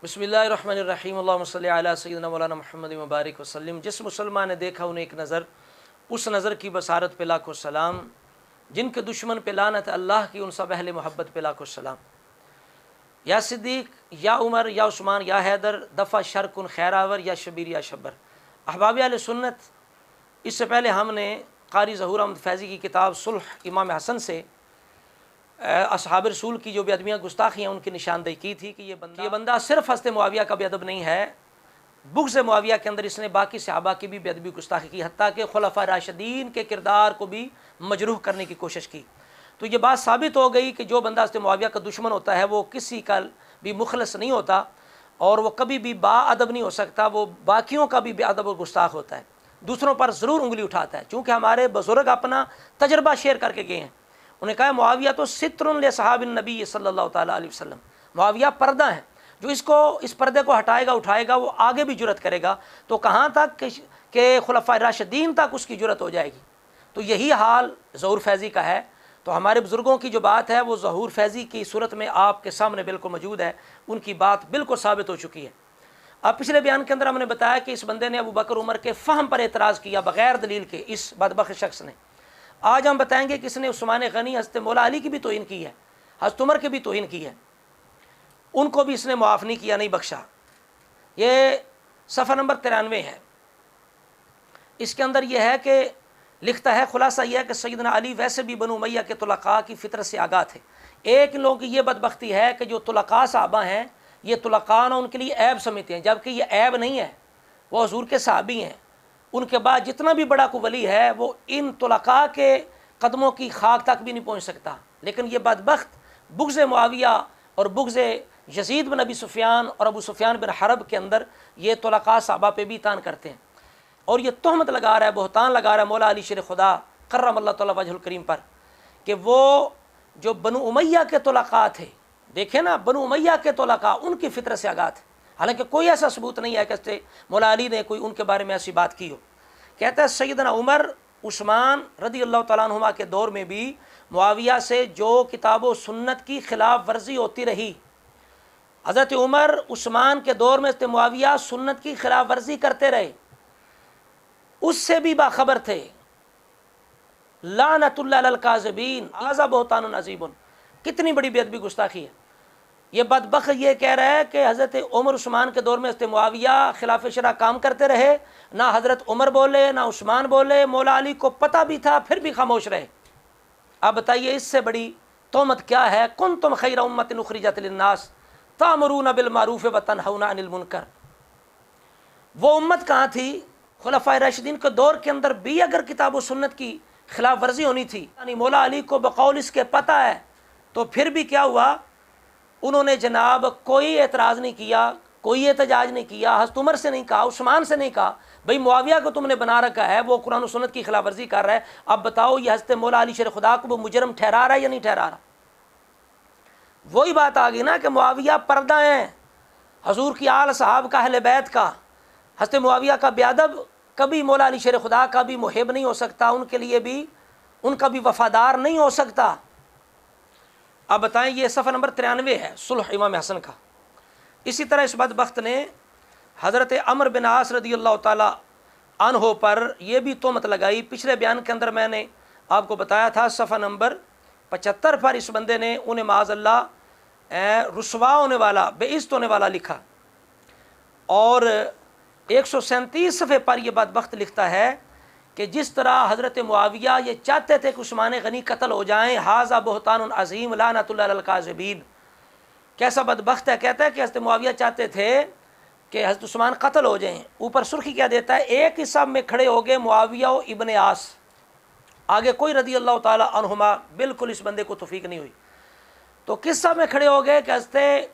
बिस्मिल्लाहिर्रहमानिर्रहीम अल्लाहुम्मा सल्लि अला सय्यिदिना मौलाना मुहम्मद मुबारक वसल्लम। जिस मुसलमान ने देखा उन्हें एक नज़र, उस नज़र की बसारत पे लाखों सलाम। जिनके दुश्मन पे लानत अल्लाह की, उन सब अहले मोहब्बत पे लाखों सलाम। या सिद्दीक या उमर या उस्मान या हैदर, दफ़ा शरकुन खैरावर या शबीर या शब्बर। अहबाब अहले सुन्नत, इससे पहले हमने क़ारी ज़हूर अहमद फैज़ी की किताब सुल्ह इमाम हसन से असहाब रसूल की जो बेअदबियाँ गुस्ताखियाँ उनकी निशानदेही की थी कि ये बंदा सिर्फ हज़रत मुआविया का बेअदब नहीं है, बुग़्ज़ मुआविया के अंदर इसने बाकी सहाबा की भी बेअदबी गुस्ताखी की, हत्ता कि खुलफ़ा राशिदीन के किरदार को भी मजरूह करने की कोशिश की। तो ये बात साबित हो गई कि जो बंदा हज़रत मुआविया का दुश्मन होता है वो किसी का भी मुखलस नहीं होता और वो कभी भी बाअदब नहीं हो सकता, वो बाकियों का भी बेअदब और गुस्ताख होता है, दूसरों पर ज़रूर उंगली उठाता है। चूँकि हमारे बुज़ुर्ग अपना तजर्बा शेयर करके गए हैं। उन्हें कहा मुआविया तो सित्रुन ले सहाबिन नबी सल्लल्लाहु ताला अलैहि वसल्लम, मुआविया पर्दा है, जो इस पर्दे को हटाएगा उठाएगा वो आगे भी जुरत करेगा, तो कहाँ तक कि खुलफ़ा राशिदीन तक उसकी जुरत हो जाएगी। तो यही हाल ज़हूर फैज़ी का है। तो हमारे बुज़ुर्गों की जो बात है वो ज़हूर फैज़ी की सूरत में आपके सामने बिल्कुल मौजूद है, उनकी बात बिल्कुल साबित हो चुकी है। अब पिछले बयान के अंदर हमने बताया कि इस बंदे ने अबू बकर उमर के फ़हम पर एतराज़ किया बग़ैर दलील के, इस बदबख्त शख्स ने। आज हम बताएंगे कि इसने उस्मान गनी हज़रत मौला अली की भी तौहीन की है, हज़रत उमर की भी तौहीन की है, उनको भी इसने मुआफ़ नहीं किया, नहीं बख्शा। ये सफ़ा नंबर 93 है। इसके अंदर यह है कि लिखता है, खुलासा यह है कि सैयदना अली वैसे भी बनु उमैया के तुलक़ा की फ़ितरत से आगाह थे। एक लोगों की ये बदबख्ती है कि जो तुलक़ा सहाबा हैं ये तुलक़ा ना उनके लिए ऐब समझते हैं, जबकि ये ऐब नहीं है, वो हुज़ूर के सहाबी हैं। उनके बाद जितना भी बड़ा को वली है वो इन तुलक़ा के कदमों की खाक तक भी नहीं पहुँच सकता। लेकिन ये बदबख्त बुग़्ज़ मुआविया और बुग़्ज़ यज़ीद बिन अबी सुफ़ियान और अबू सुफ़ियान बिन हरब के अंदर ये तुलक़ा सहाबा पे भी तान करते हैं और ये तहमत लगा रहा है, बहतान लगा रहा है मौला अली शेर खुदा कर्रमल्लाहु तआला वजहुल करीम पर कि वो जो बनु उमैया के तुलक़ा थे, देखे ना, बनु उमैया के तुलक़ा उनकी फ़ितरत से आगाह थे। हालांकि कोई ऐसा सबूत नहीं है कि मौला अली ने कोई उनके बारे में ऐसी बात की हो। कहता है सैयदना उमर उस्मान रदी अल्लाह तआला अन्हुमा के दौर में भी मुआविया से जो किताब व सुन्नत की खिलाफ वर्जी होती रही, हज़रत उमर उस्मान के दौर में मुआविया सुन्नत की खिलाफ वर्जी करते रहे, उससे भी बाखबर थे। लानतुल्लाह अलल काज़िबीन हाज़ा बुहतानुन अज़ीमुन, कितनी बड़ी बेअदबी गुस्ताखी है। ये बदबख्त ये कह रहा है कि हज़रत उमर उस्मान के दौर में हज़रत मुआविया खिलाफ शरा काम करते रहे, ना हज़रत उमर बोले ना उस्मान बोले, मौला अली को पता भी था फिर भी खामोश रहे। अब बताइए इससे बड़ी तोहमत क्या है। कुंतुम खैरा उम्मतिन उखरिजत लिन्नास तामुरूना बिल मारूफ व तनहौना अनिल मुनकर। वो उम्मत कहाँ थी? खुलफ़ाए राशिदीन के दौर के अंदर भी अगर किताब व सुन्नत की खिलाफ वर्जी होनी थी, यानी मौला अली को बकौल इसके पता है, तो फिर भी क्या हुआ, उन्होंने जनाब कोई एतराज़ नहीं किया, कोई एहतजाज नहीं किया। हज़रत उमर से नहीं कहा, उस्मान से नहीं कहा भाई मुआविया को तुमने बना रखा है, वो कुरान और सुन्नत की खिलाफ वर्जी कर रहा है, अब बताओ ये हज़रत मौला अली शेर खुदा को वो मुजरम ठहरा रहा है या नहीं ठहरा रहा। वही बात आ गई ना कि मुआविया पर्दा हैं हजूर की आल साहब का, अहले बैत का। हज़रत मुआविया का बेअदब कभी मौला अली शेर खुदा का भी मुहिब नहीं हो सकता, उनके लिए भी उनका भी वफ़ादार नहीं हो सकता। अब बताएं, ये सफ़ा नंबर 93 है सुल्ह इमाम हसन का। इसी तरह इस बदबख्त ने हज़रत अमर बिन आस रदी अल्लाह ताला अन्हो पर यह भी तोहमत लगाई। पिछले बयान के अंदर मैंने आपको बताया था सफ़ा नंबर 75 पर इस बंदे ने उन्हें माज़अल्लाह रुसवा होने वाला, बेइज़्ज़त होने वाला लिखा और 137 सफ़े पर यह बदबख्त लिखता है कि जिस तरह हज़रत मुआविया ये चाहते थे कि उस्मान गनी कत्ल हो जाएं, हाज़ा बुहतानुन अज़ीम लानतुल्लाह अलल काज़िबीन। कैसा बदबख्त है। कहता है कि हज़रत मुआविया चाहते थे कि हज़रत उस्मान कत्ल हो जाएं। ऊपर सुर्खी क्या देता है, एक ही सब में खड़े हो गए मुआविया और इब्न आस, आगे कोई रदी अल्लाह ताला अन्हुमा, बिल्कुल इस बंदे को तौफीक नहीं हुई। तो किस सब में खड़े हो गए कि हज़रत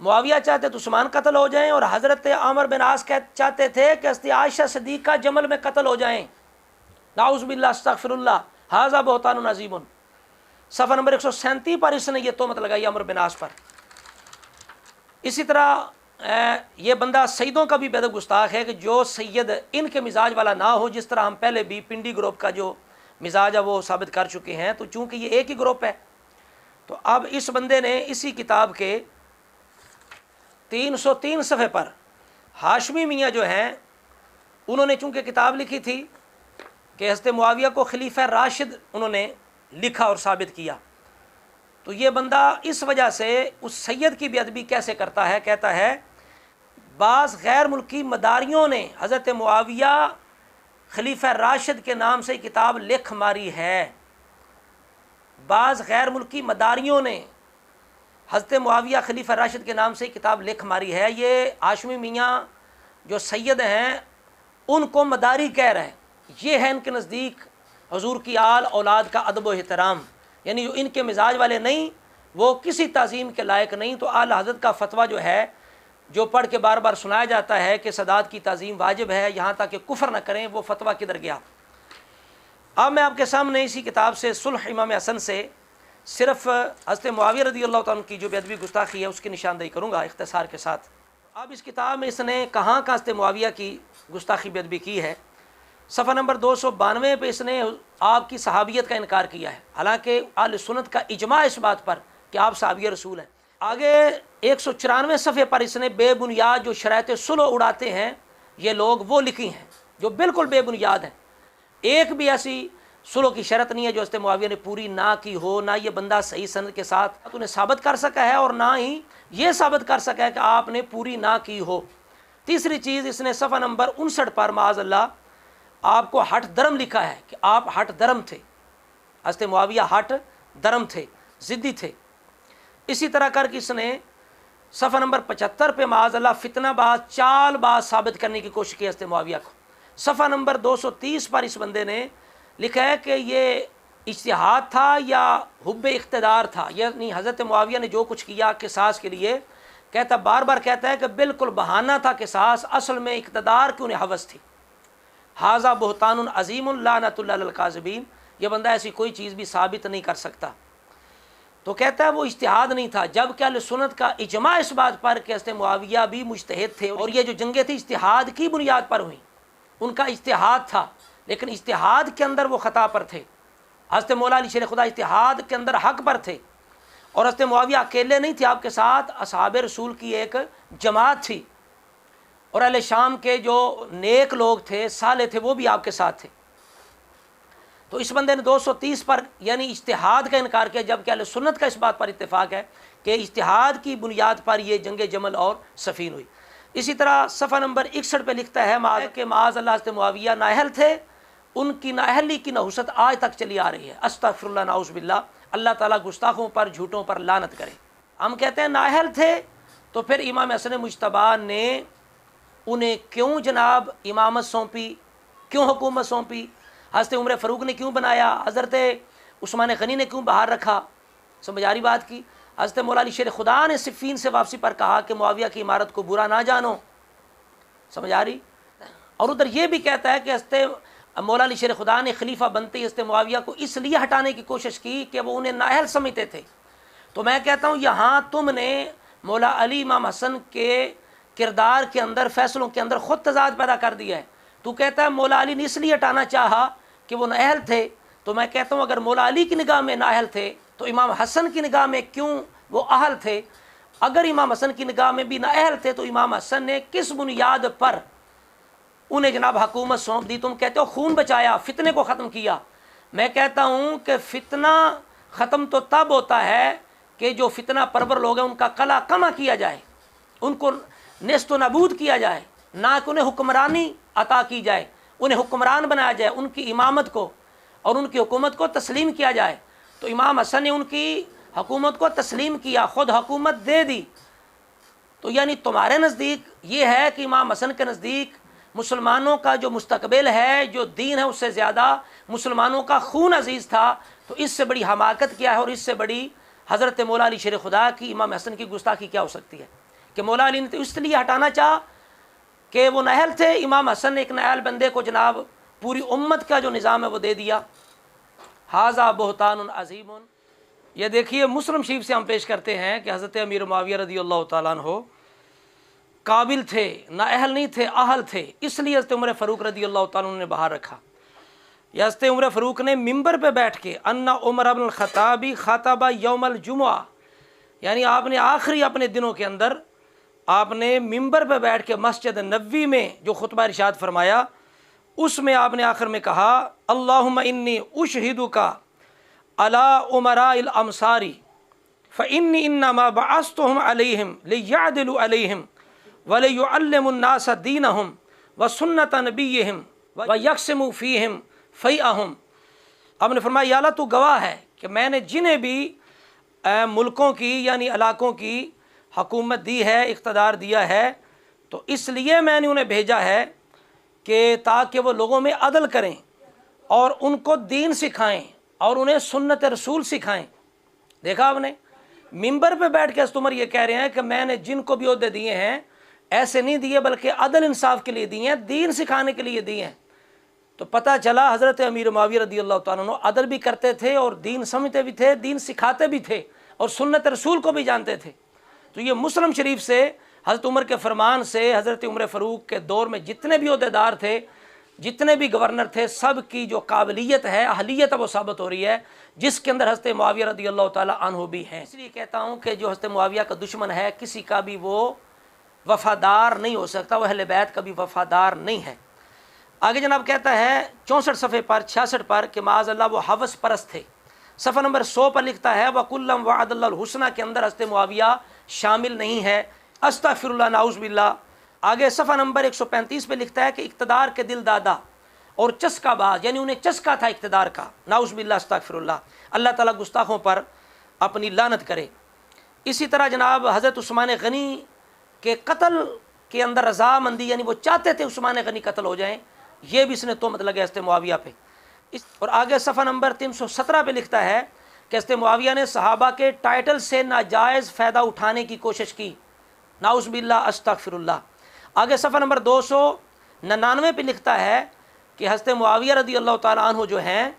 मुआविया चाहते तो उस्मान कत्ल हो जाएं और हज़रत अमर बिन आस चाहते थे कि हज़रत आयशा सिद्दीक़ा जमल में कत्ल हो जाएं। नाउज़ बिल्लाह अस्तग़फिरुल्लाह हाज़ा बुहतानुन अज़ीमुन। सफ़ा नंबर 137 पर इसने ये तोहमत लगाई अमर बिन आस पर। इसी तरह ये बंदा सैयदों का भी बेअदब गुस्ताख है कि जो सैयद इनके मिजाज वाला ना हो, जिस तरह हम पहले भी पिंडी ग्रुप का जो मिजाज है वो साबित कर चुके हैं। तो चूँकि ये एक ही ग्रुप है, तो अब इस बंदे ने इसी किताब के 303 صفحے پر ہاشمی میاں جو ہیں انہوں نے چونکہ کتاب لکھی تھی کہ حضرت معاویہ کو خلیفہ راشد انہوں نے لکھا اور ثابت کیا، تو یہ بندہ اس وجہ سے اس سید کی بے ادبی کیسے کرتا ہے؟ کہتا ہے بعض غیر ملکی مداریوں نے حضرت معاویہ خلیفہ راشد کے نام سے کتاب لکھ ماری ہے، بعض غیر ملکی مداریوں نے حضرت معاویہ خلیفہ راشد کے نام سے کتاب لکھ ماری ہے۔ یہ ہاشمی میاں جو سید ہیں ان کو مداری کہہ رہے ہیں، یہ ہے ان کے نزدیک حضور کی آل اولاد کا ادب و احترام، یعنی جو ان کے مزاج والے نہیں وہ کسی تعظیم کے لائق نہیں۔ تو اعلی حضرت کا فتویٰ جو ہے جو پڑھ کے بار بار سنایا جاتا ہے کہ سادات کی تعظیم واجب ہے یہاں تک کہ کفر نہ کریں، وہ فتویٰ کدھر گیا؟ اب میں آپ کے سامنے اسی کتاب سے صلح امام حسن سے صرف حضرت معاویہ رضی اللہ تعالیٰ عنہ کی جو بے ادبی گستاخی ہے اس کی نشاندہی کروں گا اختصار کے ساتھ۔ اب اس کتاب میں اس نے کہاں حضرت معاویہ کی گستاخی بے ادبی کی ہے؟ صفحہ نمبر 292 پہ اس نے آپ کی صحابیت کا انکار کیا ہے، حالانکہ اہل سنت کا اجماع اس بات پر کہ آپ صحابی رسول ہیں۔ آگے 194 صفحے پر اس نے بے بنیاد جو شرائط صلح اڑاتے ہیں یہ لوگ وہ لکھی ہیں جو بالکل بے بنیاد ہیں، ایک بھی ایسی صلح کی شرط نہیں ہے جو حضرت معاویہ نے پوری نہ کی ہو، نہ یہ بندہ صحیح سند کے ساتھ انہیں ثابت کر سکا ہے اور نہ ہی یہ ثابت کر سکا ہے کہ آپ نے پوری نہ کی ہو۔ تیسری چیز اس نے صفحہ نمبر 59 پر معاذ اللہ آپ کو ہٹ درم لکھا ہے کہ آپ ہٹ درم تھے، حضرت معاویہ ہٹ درم تھے، ضدی تھے۔ اسی طرح کر کے اس نے صفحہ نمبر 75 پہ معاذ اللہ فتنہ باز چال باز ثابت کرنے کی کوشش کی حضرت معاویہ کو۔ صفحہ نمبر 230 پر اس بندے نے لکھا ہے کہ یہ اجتہاد تھا یا حب اقتدار تھا، یعنی حضرت معاویہ نے جو کچھ کیا قصاص کے لیے، کہتا بار بار کہتا ہے کہ بالکل بہانہ تھا قصاص، اصل میں اقتدار کی انہیں ہوس تھی۔ ھذا بہتان عظیم لعنۃ اللہ علی الکاذبین، یہ بندہ ایسی کوئی چیز بھی ثابت نہیں کر سکتا۔ تو کہتا ہے وہ اجتہاد نہیں تھا، جب کہ اہل سنت کا اجماع اس بات پر کہ حضرت معاویہ بھی مجتہد تھے اور یہ جو جنگیں تھیں اجتہاد کی بنیاد پر ہوئیں، ان کا اجتہاد تھا لیکن اجتہاد کے اندر وہ خطا پر تھے۔ حضرت مولا علی شیر خدا اجتہاد کے اندر حق پر تھے، اور حضرت معاویہ اکیلے نہیں تھے، آپ کے ساتھ اصحاب رسول کی ایک جماعت تھی، اور اہل شام کے جو نیک لوگ تھے صالح تھے وہ بھی آپ کے ساتھ تھے۔ تو اس بندے نے 230 پر یعنی اجتہاد کا انکار کیا، جبکہ اہل سنت کا اس بات پر اتفاق ہے کہ اجتہاد کی بنیاد پر یہ جنگ جمل اور صفین ہوئی۔ اسی طرح صفحہ نمبر 61 پہ لکھتا ہے کہ معاذ اللہ حضرت معاویہ نااہل تھے، ان کی نااہلی کی نحوست آج تک چلی آ رہی ہے، استغفر اللہ نعوذ باللہ، اللہ تعالیٰ گستاخوں پر جھوٹوں پر لعنت کرے۔ ہم کہتے ہیں نااہل تھے، تو پھر امام حسن مجتبیٰ نے انہیں کیوں جناب امامت سونپی، کیوں حکومت سونپی؟ حضرت عمر فاروق نے کیوں بنایا؟ حضرت عثمان غنی نے کیوں باہر رکھا؟ سمجھ آ رہی بات کی؟ حضرت مولا علی شیر خدا نے صفین سے واپسی پر کہا کہ معاویہ کی عمارت کو برا نہ جانو، سمجھ آ رہی؟ اور ادھر یہ بھی کہتا ہے کہ حضرت مولا علی شیر خدا نے خلیفہ بنتے ہی حضرت معاویہ کو اس لیے ہٹانے کی کوشش کی کہ وہ انہیں نااہل سمجھتے تھے۔ تو میں کہتا ہوں یہاں تم نے مولا علی امام حسن کے کردار کے اندر، فیصلوں کے اندر خود تضاد پیدا کر دیا ہے۔ تو کہتا ہے مولا علی نے اس لیے ہٹانا چاہا کہ وہ نااہل تھے، تو میں کہتا ہوں اگر مولا علی کی نگاہ میں نااہل تھے تو امام حسن کی نگاہ میں کیوں وہ اہل تھے؟ اگر امام حسن کی نگاہ میں بھی نااہل تھے تو امام حسن نے کس بنیاد پر انہیں جناب حکومت سونپ دی؟ تم کہتے ہو خون بچایا، فتنے کو ختم کیا۔ میں کہتا ہوں کہ فتنہ ختم تو تب ہوتا ہے کہ جو فتنہ پرور لوگ ہیں ان کا قلع کما کیا جائے، ان کو نیست و نابود کیا جائے، نہ کہ انہیں حکمرانی عطا کی جائے، انہیں حکمران بنایا جائے، ان کی امامت کو اور ان کی حکومت کو تسلیم کیا جائے۔ تو امام حسن نے ان کی حکومت کو تسلیم کیا، خود حکومت دے دی۔ تو یعنی تمہارے نزدیک یہ ہے کہ امام حسن کے نزدیک مسلمانوں کا جو مستقبل ہے، جو دین ہے، اس سے زیادہ مسلمانوں کا خون عزیز تھا۔ تو اس سے بڑی حماقت کیا ہے اور اس سے بڑی حضرت مولا علی شیر خدا کی امام حسن کی گستاخی کیا ہو سکتی ہے کہ مولا علی نے تو اس لیے ہٹانا چاہا کہ وہ نااہل تھے، امام حسن نے ایک نااہل بندے کو جناب پوری امت کا جو نظام ہے وہ دے دیا۔ ھذا بہتان عظیم۔ یہ دیکھیے مسلم شریف سے ہم پیش کرتے ہیں کہ حضرت امیر معاویہ رضی اللہ تعالیٰ عنہ قابل تھے، نااہل نہیں تھے، اہل تھے، اس لیے حضرت عمر فاروق رضی اللہ تعالیٰ عنہ نے باہر رکھا۔ یا حضرت عمر فاروق نے ممبر پہ بیٹھ کے ان عمر بن الخطاب خطب یوم الجمعہ، یعنی آپ نے آخری اپنے دنوں کے اندر आपने मिंबर पर बैठ के मस्जिद नबवी में जो खुतबा इरशाद फरमाया, उसमें आपने आखिर में कहा, अल्लाहुम्मा इन्नी उशहिदुका अला उमराइल अमसारी फ़इन्नी इन्नमा बअस्तुहुम अलैहिम लियअदिलु अलैहिम व लियुअल्लिमुन नास दीनहुम व सुन्नत नबिय्यिहिम व यक़सिमु फ़ीहिम फ़ैअहुम। आपने फरमाया, या अल्लाह तू गवाह है कि मैंने जिन्हें भी मुल्कों की यानी इलाकों की हुकूमत दी है, इक़्तिदार दिया है, तो इसलिए मैंने उन्हें भेजा है कि ताकि वो लोगों में अदल करें और उनको दीन सिखाएं और उन्हें सुन्नत रसूल सिखाएं। देखा आपने, मिंबर पे बैठ के उमर ये कह रहे हैं कि मैंने जिनको भी ओहदे दिए हैं ऐसे नहीं दिए बल्कि अदल इंसाफ के लिए दिए हैं, दीन सिखाने के लिए दिए हैं। तो पता चला हज़रत अमीर मुआविया रज़ी अल्लाह तआला अन्हु अदल भी करते थे और दीन समझते भी थे, दीन सिखाते भी थे और सुन्नत रसूल को भी जानते थे। तो ये मुस्लिम शरीफ से हज़रत उमर के फरमान से हज़रत उमर फ़ारूक के दौर में जितने भी ओहदेदार थे, जितने भी गवर्नर थे, सब की जो काबिलियत है, अहलियत है, वो साबित हो रही है, जिसके अंदर हज़रत मुआविया रज़ी अल्लाह तआला अन्हु भी हैं। इसलिए कहता हूँ कि जो हज़रत मुआविया का दुश्मन है, किसी का भी वो वफ़ादार नहीं हो सकता, वह अहले बैत का भी वफ़ादार नहीं है। आगे जनाब कहता है 64 सफ़े पर 66 पर कि माज़अल्लाह वो हवस परस्त थे। सफ़ा नंबर 100 पर लिखता है, वकुल्लम वअदल्लाहुल हुस्ना के अंदर हज़रत मुआविया शामिल नहीं है। अस्तग़फिरुल्लाह नाउज़ बिल्लाह। आगे सफ़ा नंबर 135 पे लिखता है कि इक़्तिदार के दिल दादा और चस्काबाज, यानी उन्हें चस्का था इक़्तिदार का, नाउज़ बिल्लाह अस्तग़फिरुल्लाह। अल्लाह ताला गुस्ताखों पर अपनी लानत करे। इसी तरह जनाब हज़रत उस्मान गनी के कत्ल के अंदर रज़ामंदी, यानी वो चाहते थे उस्मान गनी कत्ल हो जाएँ, ये भी इसने तोहमत लगे हज़रत मुआविया पे। और आगे सफ़ा नंबर 317 पे लिखता है कि हज़रत मुआविया ने सहाबा के टाइटल से नाजायज़ फ़ायदा उठाने की कोशिश की, नाउज़ बिल्लाह अस्तग़फिरुल्लाह। आगे सफ़ा नंबर 299 पे लिखता है कि हज़रत मुआविया रज़ी अल्लाह तआला अन्हु जो हैं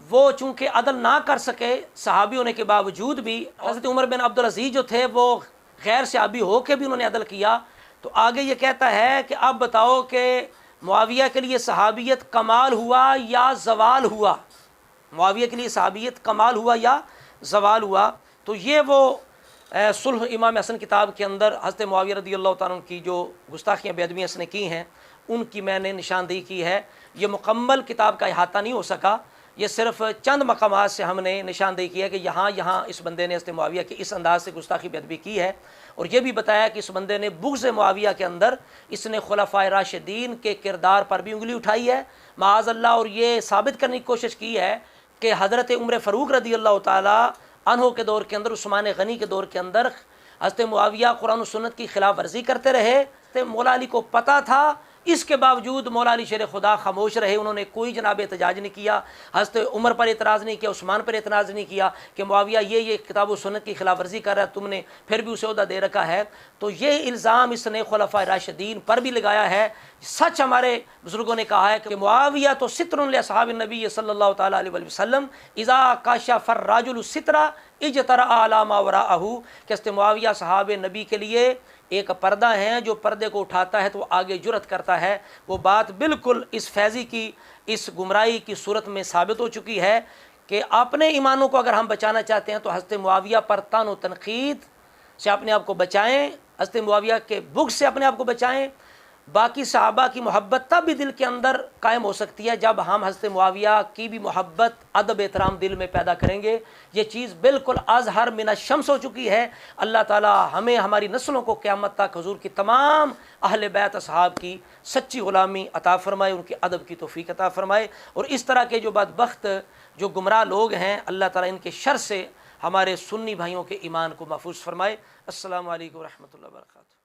वो चूँकि अदल ना कर सके सहाबी होने के बावजूद भी, हज़रत उमर बिन अब्दुल अज़ीज़ जो थे वो गैर सहाबी हो के भी उन्होंने अदल किया। तो आगे ये कहता है कि अब बताओ कि मुआविया के लिए सहाबियत कमाल हुआ या ज़वाल हुआ, मुआविया के लिए सहाबियत कमाल हुआ या ज़वाल हुआ। तो ये वो सुलह इमाम हसन किताब के अंदर हज़रत मुआविया रज़ी अल्लाह तआला की जो गुस्ताखियाँ बेअदबियाँ इसने की हैं उनकी मैंने निशानदेही की है। ये मुकम्मल किताब का अहाता नहीं हो सका, ये सिर्फ चंद मकामात से हमने निशानदेही की है कि यहाँ इस बंदे ने हज़रत मुआविया की इस अंदाज से गुस्ताखी बेअदबी की है। और ये भी बताया कि इस बंदे ने बुग़्ज़ मुआविया के अंदर इसने खुलफ़ाए राशिदीन के किरदार पर भी उंगली उठाई है माअज़ल्लाह, और ये साबित करने की कोशिश की है कि हज़रत उमर फ़ारूक रज़ी अल्लाह तआला अन्हु के दौर के अंदर, उस्मान गनी के दौर के अंदर हज़रत मुआविया कुरान और सुन्नत की खिलाफ वर्जी करते रहे। तो मौला अली को पता था, इसके बावजूद मौला अली शेर खुदा खामोश रहे, उन्होंने कोई जनाब एहतजाज नहीं किया, हज़रत उमर पर एतराज़ नहीं किया, उस्मान पर एतराज़ नहीं किया कि मुआविया ये किताब व सुन्नत की खिलाफ वर्जी कर रहा है, तुमने फिर भी उसे ओहदा दे रखा है। तो ये इल्ज़ाम इसने खुलफ़ाए राशिदीन पर भी लगाया है। सच हमारे बुज़ुर्गों ने कहा है कि मुआविया तो सित्रुन li अस्हाबि नबी सल्लल्लाहु तआला अलैहि वसल्लम इज़ा काशफ़र राजुलु सित्रा इजतरा अला मा वराअहु, कि हज़रत मुआविया सहाबे नबी के लिए एक पर्दा है, जो पर्दे को उठाता है तो वो आगे जुरत करता है। वो बात बिल्कुल इस फैज़ी की, इस गुमराही की सूरत में साबित हो चुकी है कि अपने ईमानों को अगर हम बचाना चाहते हैं तो हज़रत मुआविया पर तान व तनक़ीद से अपने आप को बचाएँ, हज़रत मुआविया के बुग़्ज़ से अपने आप को बचाएँ। बाकी सहाबा की मोहब्बत तब भी दिल के अंदर कायम हो सकती है जब हम हज़रत मुआविया की भी मोहब्बत, अदब, एहतराम दिल में पैदा करेंगे। ये चीज़ बिल्कुल अज़हर मिन अश-शम्स हो चुकी है। अल्लाह ताला हमें, हमारी नस्लों को क़यामत तक हुज़ूर की तमाम अहले बैत असहाब की सच्ची ग़ुलामी अता फ़रमाए, उनके अदब की तौफ़ीक़ अता फ़रमाए। और इस तरह के जो बदबख्त, जो गुमराह लोग हैं, अल्लाह ताला इनके शर से हमारे सुन्नी भाइयों के ईमान को महफूज़ फ़रमाए। अस्सलामु अलैकुम व रहमतुल्लाहि व बरकातुहू।